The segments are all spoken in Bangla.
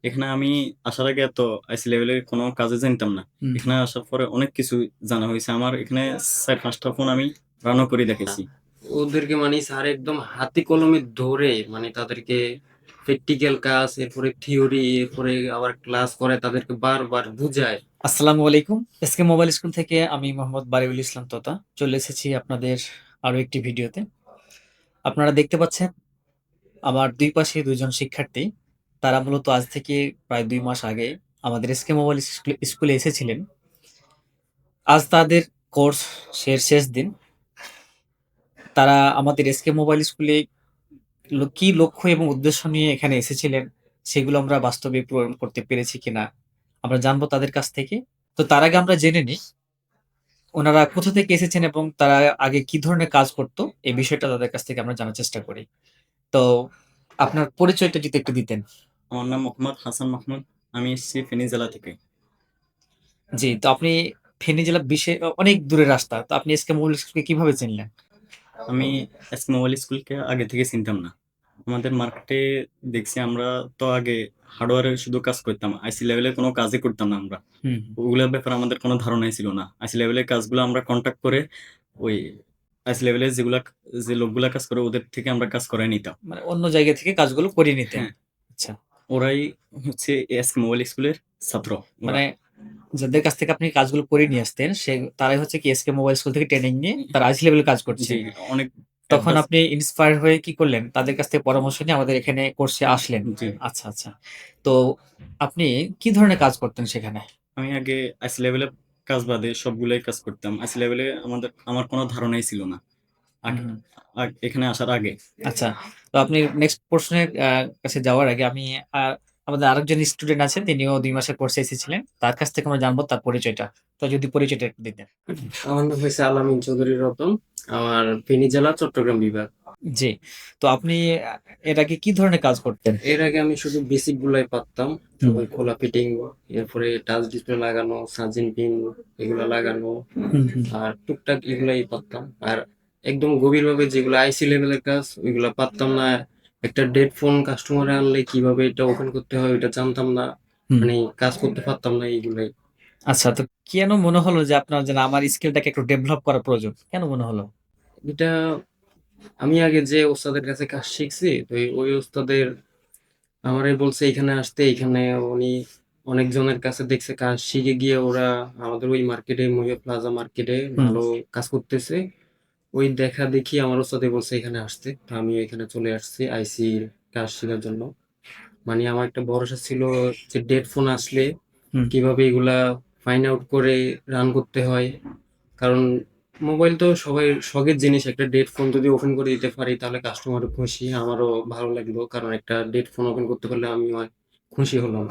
এখানে আমি আসার আগে এত আইসি লেভেলের কোনো কাজে জানতাম না। এখানে আসার পরে অনেক কিছু জানা হয়েছে। আমার এখানে 4-5টা ফোন আমি রানও করে দেখেছি। ওদেরকে মানে স্যার একদম হাতে কলমে ধরে মানে তাদেরকে প্র্যাকটিক্যাল কাজ, এরপরে থিওরি, এরপরে আবার ক্লাস করে তাদেরকে বারবার বুঝায়। আসসালামু আলাইকুম। এসকে মোবাইল স্কুল থেকে আমি মোহাম্মদ বারিউল ইসলাম তোতা চলে এসেছি আপনাদের আরো একটি ভিডিওতে। আপনারা দেখতে পাচ্ছেন আমার দুই পাশে দুইজন শিক্ষার্থী। তারা মূলত আজ থেকে প্রায় 2 মাস আগে আমাদের এসকে মোবাইল স্কুলে এসেছিলেন। আজ তাদের কোর্স শেষ দিন। তারা আমাদের এসকে মোবাইল স্কুলে কি লক্ষ্য এবং উদ্দেশ্য নিয়ে এখানে এসেছিলেন সেগুলো আমরা বাস্তবে পূরণ করতে পেরেছি কিনা আমরা জানবো তাদের কাছ থেকে। তো তার আগে আমরা জেনে নিই ওনারা কোথা থেকে এসেছেন এবং তারা আগে কি ধরনের কাজ করতো, এই বিষয়টা তাদের কাছ থেকে আমরা জানার চেষ্টা করি। তো আপনার পরিচয়টা যদি একটু দিতেন। আমার নাম মোহাম্মদ হাসান মাহমুদ। আমি এসেছি ফেনী জেলা থেকে। জি, তো আপনি ফেনী জেলা অনেক দূরের রাস্তা। তো আপনি এসকে মোবাইল স্কুলকে কিভাবে চিনলেন? আমি এসকে মোবাইল স্কুলকে আগে থেকে চিনতাম না। আমাদের মার্কেটে দেখছি আমরা তো আগে হার্ডওয়্যারের শুধু কাজ করতাম, আইসি লেভেলের কোনো কাজই করতাম না আমরা। হুম, ওগুলোর ব্যাপারে আমাদের কোনো ধারণাই ছিল না। আইসি লেভেলের কাজগুলো আমরা কন্ট্যাক্ট করে ওই আইসি লেভেলের যে লোকগুলা কাজ করে ওদের থেকে আমরা কাজ করাই নিতাম। মানে অন্য জায়গা থেকে কাজগুলো করিয়ে নিতেন। হ্যাঁ, আচ্ছা, ওরাই হচ্ছে এসকে মোবাইল স্কুলের ছাত্র। ওরা মানে যাদের কাছ থেকে আপনি কাজগুলো করিয়ে নিয়ে আসতেন তারাই হচ্ছে কি এসকে মোবাইল স্কুল থেকে ট্রেনিং নিয়ে তারা আইসি লেভেলে কাজ করছে। জি, অনেক তখন অ্যাডভান্স। আপনি ইন্সপায়ার হয়ে কি করলেন? তাদের কাছ থেকে পরামর্শ নিয়ে আমাদের এখানে কোর্সে আসলেন। জি, আচ্ছা, আচ্ছা। তো আপনি কি ধরনের কাজ করতেন সেখানে? আমি আগে আইসি লেভেলের কাজ বাদে সবগুলাই কাজ করতাম। আইসি লেভেলে আমার কোনো ধারণাই ছিল না হুম, আগে, হুম। এখানে আসার আগে। আচ্ছা। তো আপনি নেক্সট প্রশ্নের কাছে যাওয়ার আগে আমি আ আমাদের আরেকজন স্টুডেন্ট আছেন, তিনিও ২ মাসের কোর্সে এসেছিলেন। তার কাছ থেকে আমরা জানবো তার পরিচয়টা। তো যদি পরিচয়টা একটু দিতেন। আমার নাম হয়েছে আলামিন চৌধুরী রতন। আমার ফেনী জেলা চট্টগ্রাম বিভাগ। জি। তো আপনি আ এর আগে কি ধরনের কাজ করতেন? এর আগে আমি শুধু বেসিক গুলাই পারতাম, হুম, ওই খোলা ফিটিং, এরপরে টাচ ডিসপ্লে লাগানো, সার্জিং পিন এগুলা লাগানো, হুম, হুম। আর টুকটাক এগুলাই পারতাম। আর একদম গভীরভাবে যেগুলো আইসি লেভেলের কাজ ওইগুলা পারতাম না। একটা ডেড ফোন কাস্টমারে আনলে কিভাবে এটা ওপেন করতে হয় ওইটা জানতাম না, হুম। মানে কাজ করতে পারতাম না এইগুলাই। আচ্ছা, তো কেন মনে হলো যে আপনার যেন আমার স্কিলটাকে একটু ডেভেলপ করা প্রয়োজন? কেন মনে হলো? এটা আমি আগে যে ওস্তাদের কাছে কাজ শিখছি, তো ওই ওস্তাদের আমারে বলছে এখানে আসতে। এখানে উনি অনেকজনের কাছে দেখছে কাজ শিখে গিয়ে ওরা আমাদের ওই মার্কেটে, মহিলা প্লাজা মার্কেটে হুম। ভালো কাজ করতেছে। ওই দেখা দেখি আমার ওস্তাদে বলছে এখানে আসতে, তো আমি এখানে চলে আসছি আইসি কাজ শেখার জন্য। মানে আমার একটা ভরসা ছিল যে ডেড ফোন আসলে হুম। কিভাবে এগুলা ফাইন্ড আউট করে রান করতে হয়। কারণ মোবাইল তো সবাই শখের জিনিস, একটা ডেড ফোন যদি ওপেন করে দিতে পারি তাহলে কাস্টমারও খুশি, আমারও ভালো লাগলো। কারণ একটা ডেড ফোন ওপেন করতে পারলে আমি খুশি হলাম।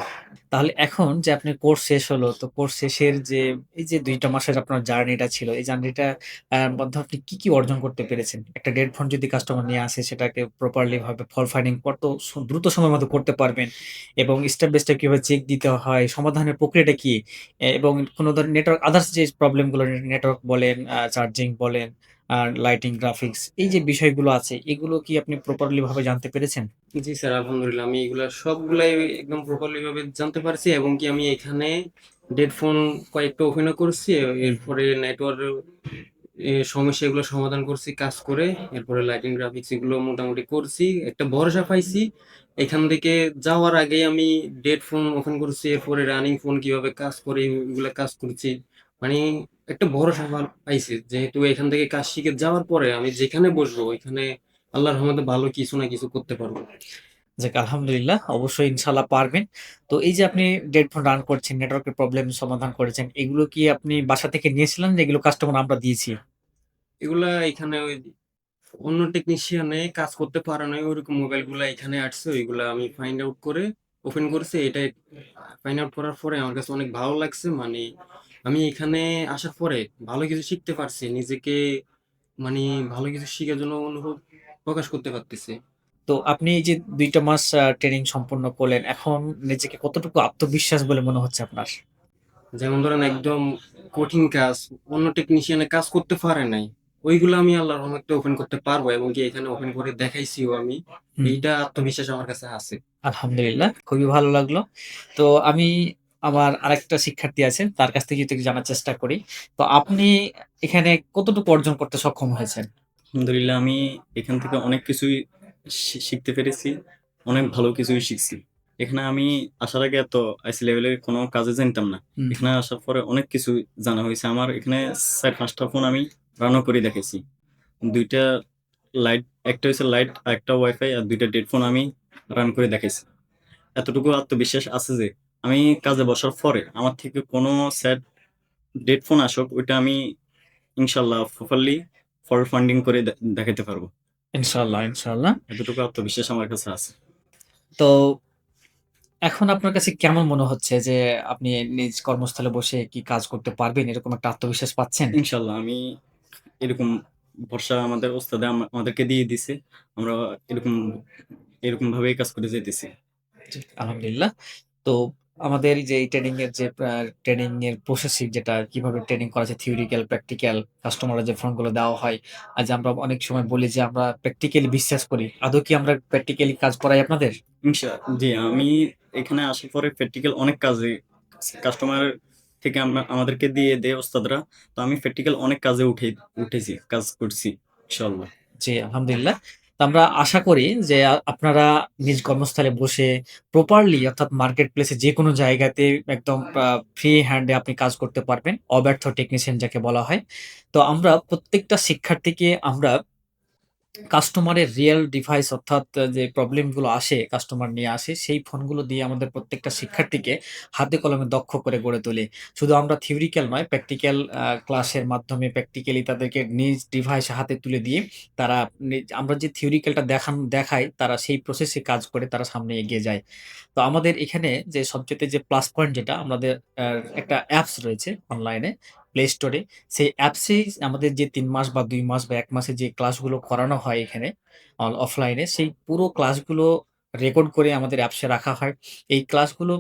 তাহলে এখন যে আপনার কোর্স শেষ হলো, তো কোর্স শেষের যে এই যে ২ টা মাসের আপনার জার্নিটা ছিল, এই জার্নিটা মধ্যে আপনি কি অর্জন করতে পেরেছেন? একটা ডেড ফোন যদি কাস্টমার নিয়ে আসে সেটাকে প্রপারলি ভাবে ফল্ট ফাইন্ডিং কত দ্রুত সময়ের মধ্যে করতে পারবেন এবং স্টেপ বাই স্টেপ কিভাবে চেক দিতে হয়, সমাধানের প্রক্রিয়াটা কি? এবং কোন ধরনের নেটওয়ার্ক আদার্স যে প্রবলেম গুলো নেটওয়ার্ক বলেন, চার্জিং বলেন, আর লাইটিং, গ্রাফিক্স এই যে বিষয়গুলো আছে এগুলো কি আপনি প্রপারলি ভাবে জানতে পেরেছেন? জি স্যার, আলহামদুলিল্লাহ আমি এগুলা সবগুলাই একদম প্রপারলি ভাবে জানতে পারছি, এবং কি আমি এখানে ডেড ফোন কয়েকটা ওপেনও করছি। হুম, এরপরে নেটওয়ার্ক সমস্যা এগুলো সমাধান করছি কাজ করে। এরপরে লাইটিং গ্রাফিক্স এগুলো মোটামুটি করছি, একটা ভরসা পাইছি। এখান থেকে যাওয়ার আগে আমি ডেড ফোন ওপেন করছি, এরপরে রানিং ফোন কিভাবে কাজ করে এগুলা কাজ করছি। মানে একটা ভরসা পাইছি, যেহেতু এখান থেকে কাজ শিখে যাওয়ার পরে আমি যেখানে বসবো ওইখানে আল্লাহর রহমতে ভালো কিছু না কিছু করতে পারবো। যাক আলহামদুলিল্লাহ। অবশ্যই ইনশাআল্লাহ পারবেন। তো এই যে আপনি ডেড ফোন রান করছেন, নেটওয়ার্কের প্রবলেম সমাধান করেছেন, এগুলো কি আপনি বাসা থেকে নিয়েছিলেন যে এগুলো কাস্টমার আমরা দিয়েছি? এগুলা এখানে ওই অন্য টেকনিশিয়ানে কাজ করতে পারে না ওইরকম মোবাইল গুলা এখানে আসছে, ওইগুলা আমি ফাইন্ড আউট করে ওপেন করছি। এটাই ফাইন্ড আউট করার পরে আমার কাছে অনেক ভালো লাগছে। মানে আমি এখানে আসার পরে ভালো কিছু শিখতে পারছি, নিজেকে মানে ভালো কিছু শিখার জন্য অনুভব প্রকাশ করতে পারতেছি। তো আপনি এই যে ২ টা মাস ট্রেনিং সম্পন্ন করলেন, এখন নিজেকে কতটুকু আত্মবিশ্বাস বলে মনে হচ্ছে আপনার? যেমন ধরেন একদম কঠিন কাজ অন্য টেকনিশিয়ানে কাজ করতে পারে নাই, ওইগুলো আমি আল্লাহর রহমতে ওপেন করতে পারবো এবং কি এখানে ওপেন করে দেখাইছিও আমি। হুম। এইটা আত্মবিশ্বাস আমার কাছে আছে। আলহামদুলিল্লাহ, খুবই ভালো লাগলো। তো আমি আমার আরেকটা শিক্ষার্থী আছে, তার কাছ থেকে যদি একটু জানার চেষ্টা করি। তো আপনি এখানে কতটুকু অর্জন করতে সক্ষম হয়েছেন? আলহামদুলিল্লাহ, আমি এখান থেকে অনেক কিছুই শিখতে পেরেছি, অনেক ভালো কিছুই শিখছি। এখানে আমি আসার আগে এত আইসি লেভেলের কোনো কাজে জানতাম না। হুম। এখানে আসার পরে অনেক কিছু জানা হয়েছে। আমার এখানে 4-5টা ফোন আমি রানও করে দেখেছি। 2টা লাইট, একটা হচ্ছে লাইট আর একটা ওয়াইফাই, আর 2টা ডেড ফোন আমি রান করে দেখেছি। এতটুকু আত্মবিশ্বাস আছে যে আমি কাজে বসার পরে আমার থেকে কোনো স্যার ডেড ফোন আসুক, ওইটা আমি ইনশাল্লাহ প্রপারলি ফরওয়ার্ড ফান্ডিং করে দেখাতে পারবো। ইনশাআল্লাহ, ইনশাআল্লাহ। এতটুকু আত্মবিশ্বাস আমার কাছে আছে। তো এখন আপনার কাছে কেমন মনে হচ্ছে যে আপনি নিজ কর্মস্থলে বসে কি কাজ করতে পারবেন? এরকম একটা আত্মবিশ্বাস পাচ্ছেন? ইনশাল্লাহ আমি এরকম ভরসা আমাদের ওস্তাদে আমাদেরকে দিয়ে দিছে। আমরা এরকম এরকম ভাবেই কাজ করে যেতেছি। জি, আলহামদুলিল্লাহ। তো আমাদের যে এই ট্রেনিং এর প্রসেসিং যেটা কিভাবে ট্রেনিং করা যায় থিওরিক্যাল, প্র্যাকটিক্যাল কাস্টমাররা যে ফর্মগুলো দেওয়া হয়। আর যে আমরা অনেক সময় বলি যে আমরা প্র্যাকটিক্যালি বিশ্বাস করি। আদৌ কি আমরা প্র্যাকটিক্যালি কাজ করাই আপনাদের? জি, আমি এখানে আসার পরে প্র্যাকটিক্যাল অনেক কাজে কাস্টমার থেকে আমাদেরকে দিয়ে দেয় ওস্তাদরা। তো আমি প্র্যাকটিক্যাল অনেক কাজে উঠেছি, কাজ করছি ইনশাল্লাহ। জি, আলহামদুলিল্লাহ। তো আমরা আশা করি যে আপনারা নিজ কর্মস্থলে বসে প্রপারলি অর্থাৎ মার্কেট প্লেসে যেকোনো জায়গাতে একদম ফ্রি হ্যান্ড এ আপনি কাজ করতে পারবেন। অব্যর্থ টেকনিশিয়ান যাকে বলা হয়। তো আমরা প্রত্যেকটা শিক্ষার্থীকে আমরা কাস্টমারের রিয়াল ডিভাইস অর্থাৎ যে প্রবলেম গুলো আসে, কাস্টমার নিয়ে আসে, সেই ফোনগুলো দিয়ে আমাদের প্রত্যেকটা শিক্ষার্থীকে হাতে কলমে দক্ষ করে গড়ে তুলি। শুধু আমরা থিওরিক্যাল নয়, প্র্যাকটিক্যাল ক্লাসের মাধ্যমে প্র্যাকটিক্যালি তাদেরকে নিজ ডিভাইস হাতে তুলে দিয়ে তারা আমরা যে থিওরিক্যালটা দেখাই, তারা সেই প্রসেসে কাজ করে তারা সামনে এগিয়ে যায়। তো আমাদের এখানে যে সবচাইতে যে প্লাস পয়েন্ট যেটা আমাদের একটা অ্যাপস রয়েছে অনলাইনে প্লে স্টোরে। সেই অ্যাপসেই আমাদের যে ৩ মাস বা ২ মাস বা ১ মাসে যে ক্লাসগুলো করানো হয় এখানে অফলাইনে সেই পুরো ক্লাসগুলো রেকর্ড করে আমাদের অ্যাপসে রাখা হয়। এই ক্লাসগুলো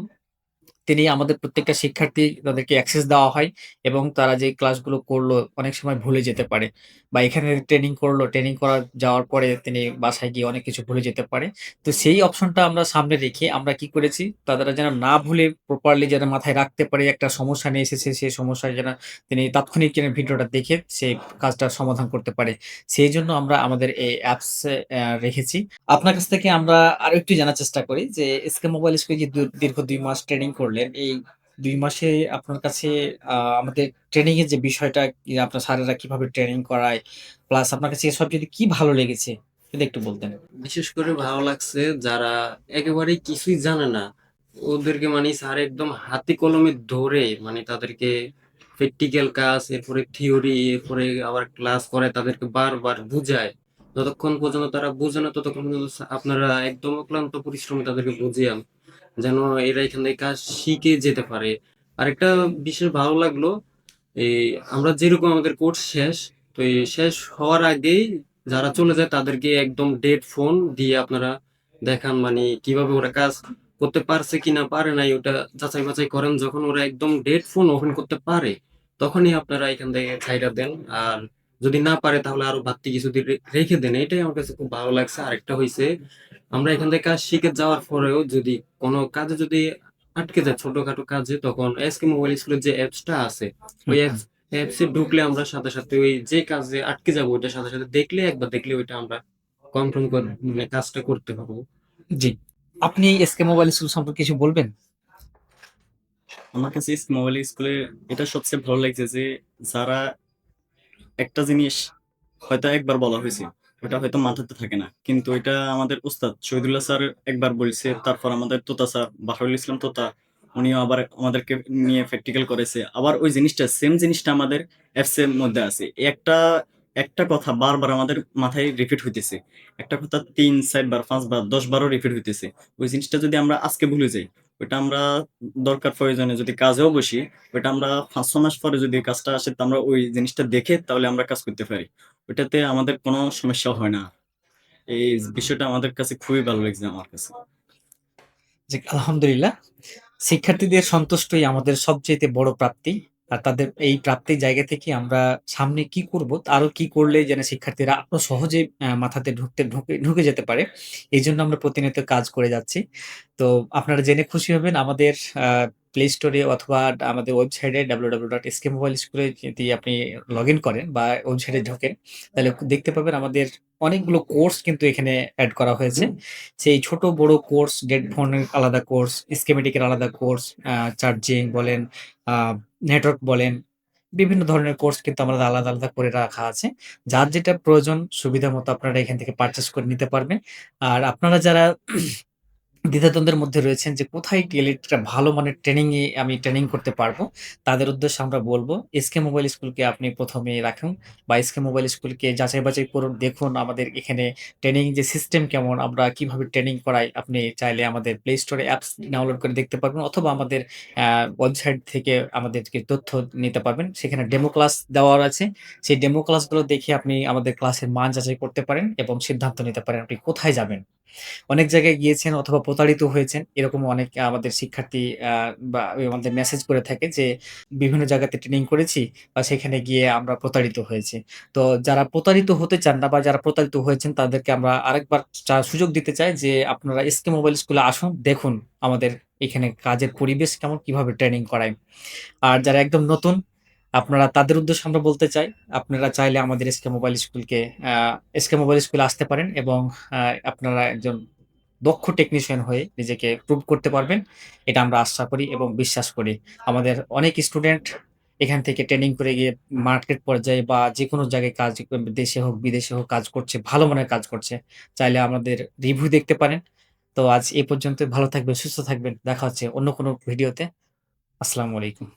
তিনি আমাদের প্রত্যেকটা শিক্ষার্থী তাদেরকে অ্যাক্সেস দেওয়া হয় এবং তারা যে ক্লাসগুলো করলো অনেক সময় ভুলে যেতে পারে বা এখানে ট্রেনিং করলো, ট্রেনিং করা যাওয়ার পরে তিনি বাসায় গিয়ে অনেক কিছু ভুলে যেতে পারে। তো সেই অপশনটা আমরা সামনে রেখে আমরা কি করেছি, তারা যেন না ভুলে প্রপারলি যেন মাথায় রাখতে পারে একটা সমস্যা নিয়ে এসেছে, সেই সমস্যায় যেন তিনি তাৎক্ষণিক যেন ভিডিওটা দেখে সেই কাজটার সমাধান করতে পারে। সেইজন্য আমরা আমাদের এই অ্যাপসে রেখেছি। আপনার কাছ থেকে আমরা আরো একটু জানার চেষ্টা করি যে এসকে মোবাইল স্কুলে যে দীর্ঘ ২ মাস ট্রেনিং করলেন, এই ২ মাসে আপনার কাছে আমাদের ট্রেনিং এর যে বিষয়টা আপনার স্যারেরা কিভাবে ট্রেনিং করায়, প্লাস আপনার কাছে সবচাইতে কি ভালো লেগেছে? যদি একটু বলতেন। বিশেষ করে ভালো লাগছে যারা একেবারেই কিছুই জানে না, ওদেরকে মানে স্যার একদম হাতে কলমে ধরে মানে তাদেরকে প্র্যাকটিক্যাল কাজ, এরপরে থিওরি, এরপরে আবার ক্লাস করে তাদেরকে বারবার বুঝায়। যতক্ষণ পর্যন্ত তারা বুঝে না ততক্ষণ পর্যন্ত আপনারা একদম অক্লান্ত পরিশ্রমে তাদেরকে বুঝিয়ান যেন এরা এখান থেকে কাজ শিখে যেতে পারে। আরেকটা বিশেষ ভালো লাগলো, এই আমরা যেরকম আমাদের কোর্স শেষ, তো এই শেষ হওয়ার আগেই যারা চলে যায় তাদেরকে একদম ডেড ফোন দিয়ে আপনারা দেখান মানে কিভাবে ওরা কাজ করতে পারছে কিনা পারে নাই ওটা যাচাই বাছাই করেন। যখন ওরা একদম ডেড ফোন ওপেন করতে পারে তখনই আপনারা এখান থেকে ছাইড়া দেন। আর যদি না পারে তাহলে আরো বাড়তি কিছু দিয়ে রেখে দেন। এটাই আমার কাছে খুব ভালো লাগছে। আরেকটা হয়েছে, আমরা এখান থেকে কাজ শিখে যাওয়ার পরেও যদি কোনো কাজে যদি আটকে যায় ছোটখাটো কাজে, তখন এসকে মোবাইল স্কুলের যে অ্যাপসটা আছে ওই হুম, অ্যাপসে ঢুকলে আমরা সাথে সাথে ওই যে কাজে আটকে যাবো ওইটার সাথে সাথে দেখলে একবার দেখলে ওইটা আমরা কনফার্ম করে মানে কাজটা করতে পারবো। জি। আপনি এসকে মোবাইল স্কুল সম্পর্কে কিছু বলবেন? আমার কাছে মোবাইল স্কুলে এটা সবচেয়ে ভালো লাগছে যে যারা একটা জিনিস হয়তো একবার বলা হয়েছে, ওটা হয়তো মাথাতে থাকে না, কিন্তু এটা আমাদের উস্তাদ শহীদুল্লাহ স্যার একবার বলছে, তারপর আমাদের তোতা স্যার বাহরুল ইসলাম তোতা উনিও আবার আমাদেরকে নিয়ে প্র্যাকটিক্যাল করেছে। আবার ওই জিনিসটা সেম জিনিসটা আমাদের অ্যাপস এর মধ্যে আছে। একটা একটা কথা বারবার আমাদের মাথায় রিপিট হইতেছে, একটা কথা ৩-৪ বার ৫ বার ১০ বারও রিপিট হইতেছে। ওই জিনিসটা যদি আমরা আজকে ভুলে যাই, ওইটা আমরা দরকার প্রয়োজনে যদি কাজেও বসি, ওইটা আমরা ৫-৬ মাস পরে যদি কাজটা আসে তো আমরা ওই জিনিসটা দেখে তাহলে আমরা কাজ করতে পারি। ওইটাতে আমাদের কোনো সমস্যা হয় না। এই বিষয়টা আমাদের কাছে খুবই ভালো লাগছে আমার কাছে। জি, আলহামদুলিল্লাহ। শিক্ষার্থীদের সন্তুষ্টই আমাদের সবচাইতে বড় প্রাপ্তি। আর তাদের এই প্রাপ্তির জায়গা থেকে আমরা সামনে কি করব, আরো কি করলে যেন শিক্ষার্থীরা আরো সহজে মাথাতে ঢুকে যেতে পারে। এইজন্য আমরা প্রতিনিয়ত কাজ করে যাচ্ছি। তো আপনারা জেনে খুশি হবেন আমাদের প্লে স্টোরে অথবা আমাদের ওয়েবসাইটে www.skmobileschool এ যদি আপনি লগইন করেন বা ওয়েবসাইটে ঢোকেন, তাহলে দেখতে পাবেন আমাদের অনেকগুলো কোর্স কিন্তু এখানে এড করা হয়েছে। সেই ছোট বড় কোর্স, ডেড ফোনের আলাদা কোর্স, স্কিমেটিকের আলাদা কোর্স, চার্জিং বলেন, আ নেটওয়ার্ক বলেন, বিভিন্ন ধরনের কোর্স কিন্তু আমাদের আলাদা, আলাদা করে রাখা আছে। যার যেটা প্রয়োজন সুবিধা মতো আপনারা এখান থেকে পারচেজ করে নিতে পারবেন। আর আপনারা যারা দ্বিধাদ্বন্দ্বের মধ্যে রয়েছেন যে কোথায় গেলে একটা ভালো মানের আমি ট্রেনিং করতে পারবো, তাদের উদ্দেশ্যে আমরা বলব এসকে মোবাইল স্কুলকে আপনি ১ম এ রাখুন বা এসকে মোবাইল স্কুলকে যাচাই-বাছাই করুন। দেখুন আমাদের এখানে ট্রেনিং যে সিস্টেম কেমন, আমরা কিভাবে ট্রেনিং করাই। আপনি চাইলে আমাদের প্লে স্টোরে অ্যাপস ডাউনলোড করে দেখতে পারবেন অথবা আমাদের ওয়েবসাইট থেকে আমাদেরকে তথ্য নিতে পারবেন। সেখানে ডেমো ক্লাস দেওয়ার আছে। সেই ডেমো ক্লাসগুলো দেখে আপনি আমাদের ক্লাসের মান যাচাই করতে পারেন এবং সিদ্ধান্ত নিতে পারেন আপনি কোথায় যাবেন। অনেক জায়গায় গিয়েছেন অথবা প্রতারিত হয়েছেন। এরকম অনেক আমাদের শিক্ষার্থী বা আমাদের মেসেজ করে থাকে যে, বিভিন্ন জায়গাতে ট্রেনিং করেছি বা সেখানে গিয়ে আমরা প্রতারিত হয়েছি। তো যারা প্রতারিত হতে চান না বা যারা প্রতারিত হয়েছেন তাদেরকে আমরা আরেকবার সুযোগ দিতে চাই যে, আপনারা এসকে মোবাইল স্কুলে আসুন, দেখুন আমাদের এখানে কাজের পরিবেশ কেমন, কিভাবে ট্রেনিং করায়। আর যারা একদম নতুন, আপনারা তাদের উদ্দেশ্যে আমরা বলতে চাই, আপনারা চাইলে আমাদের এসকে মোবাইল স্কুলে আসতে পারেন এবং আ আপনারা একজন দক্ষ টেকনিশিয়ান হয়ে নিজেকে প্রুভ করতে পারবেন। এটা আমরা আশা করি এবং বিশ্বাস করি। আমাদের অনেক স্টুডেন্ট এখান থেকে ট্রেনিং করে গিয়ে মার্কেট পর্যায়ে বা যেকোনো জায়গায় দেশে হোক, বিদেশে হোক কাজ করছে, ভালো মানের কাজ করছে। চাইলে আমাদের রিভিউ দেখতে পারেন। তো আজ এ পর্যন্তই। ভালো থাকবেন, সুস্থ থাকবেন। দেখা হচ্ছে অন্য কোনো ভিডিওতে। আসসালামু আলাইকুম।